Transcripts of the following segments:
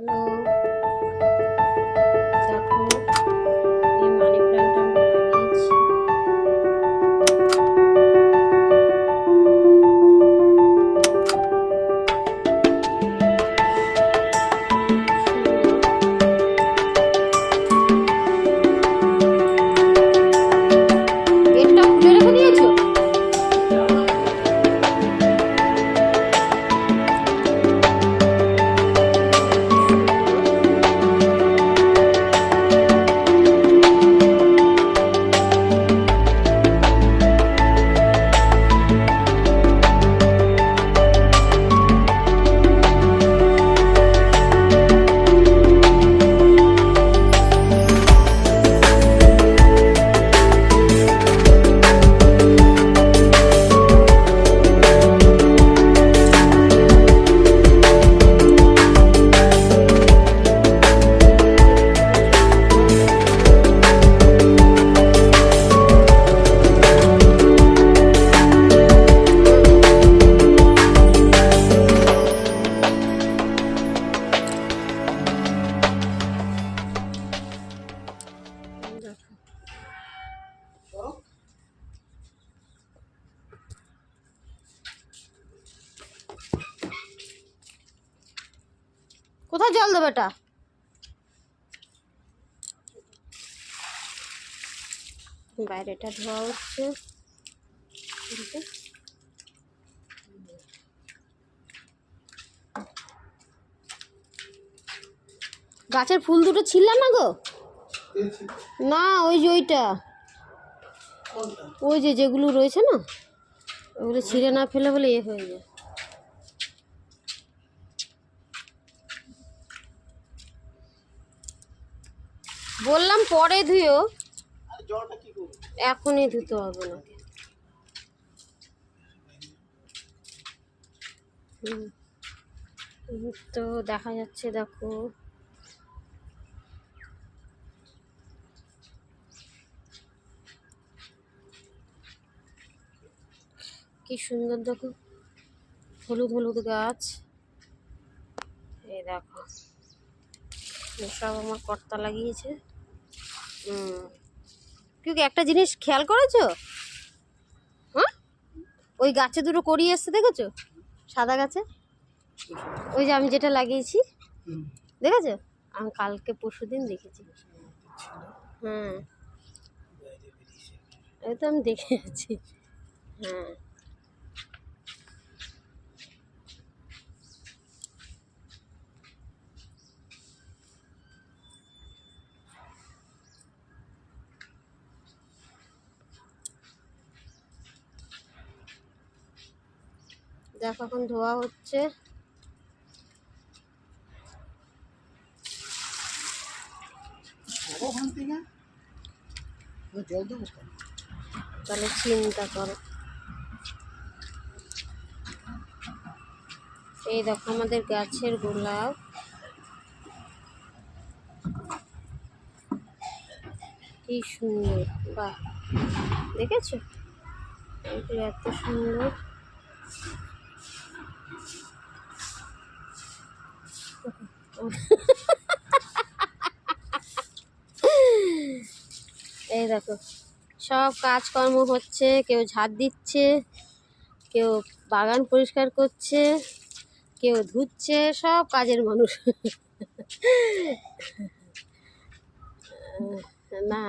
Hello, দেখো এই মানি প্ল্যান্টটা আমরা লাগিয়েছি। গেটটা খুলে রেখে দিয়েছো? কোথায় জল দেবে এটা? বাইরেটা ধোয়া হচ্ছে। গাছের ফুল দুটো ছিললাম না গো? না, ওই যে ওইটা, ওই যে যেগুলো রয়েছে না, ওগুলো ছিঁড়ে না ফেলে বলে এ হয়ে যায়। বললাম পরে ধুয়ো, এখনই ধুতে হবে না। তো দেখা যাচ্ছে, দেখো কি সুন্দর, দেখো হলুদ হলুদ গাছ। এই দেখো সব আমার কর্তা লাগিয়েছে। কেউ কি একটা জিনিস খেয়াল করেছো? হ্যাঁ, ওই গাছে দুটো করি এসছে, দেখেছো? সাদা গাছে, ওই যে আমি যেটা লাগিয়েছি, দেখেছো? আমি কালকে পরশুদিন দেখেছি। হ্যাঁ, এই তো আমি দেখে আছি। হ্যাঁ, দেখো এখন ধোয়া হচ্ছে। তাহলে চিন্তা করো। এই দেখো আমাদের গাছের গোলাপ, কি সুন্দর, বাহ, দেখেছো এত সুন্দর। এই দেখো সব কাজকর্ম হচ্ছে, কেউ ঝাড় দিচ্ছে, কেউ বাগান পরিষ্কার করছে, কেউ ধুচ্ছে, সব কাজের মানুষ। না,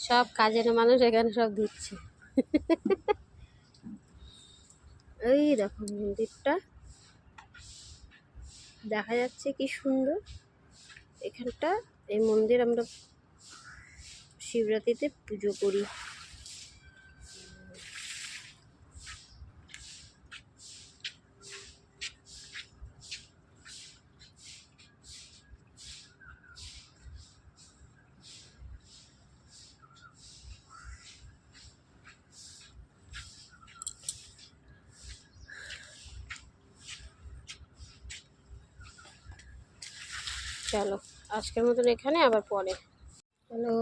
সব কাজের মানুষ এখানে সব ধুচ্ছে। এই দেখো মন্দিরটা দেখা যাচ্ছে, কি সুন্দর এখানটা। এই মন্দির আমরা শিবরাত্রিতে পুজো করি। চলো আজকের মতন এখানে, আবার পরে। হ্যালো,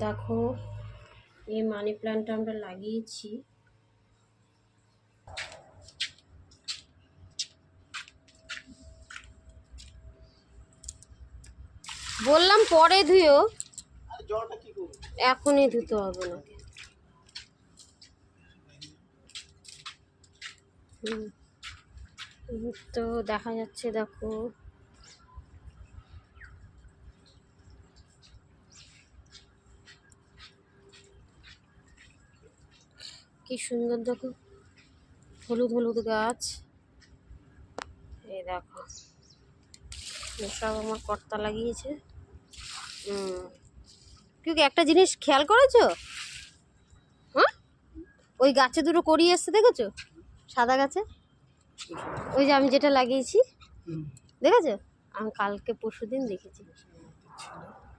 দেখো এই মানি প্ল্যান্টটা আমরা লাগিয়েছি। বললাম পরে ধুয়ো, আর জলটা কি করব? এখনই ধুতে হবে না। হুম, তো দেখা যাচ্ছে, দেখো কি সুন্দর, দেখো হলুদ হলুদ গাছ। এই দেখো সব আমার কর্তা লাগিয়েছে। কিন্তু একটা জিনিস খেয়াল করেছো? হ্যাঁ, ওই গাছে দুটো করি এসছে দেখেছো, সাদা গাছে। ওই যে আমি যেটা লাগিয়েছি, হুম। দেখেছো? আমি কালকে পরশুদিন দেখেছি।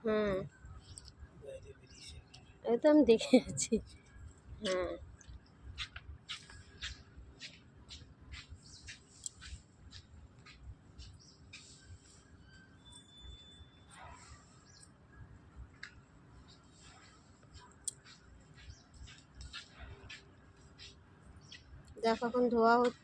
হ্যাঁ, এই তো আমি দেখেছি। হ্যাঁ, দেখো এখন ধোয়া হচ্ছে।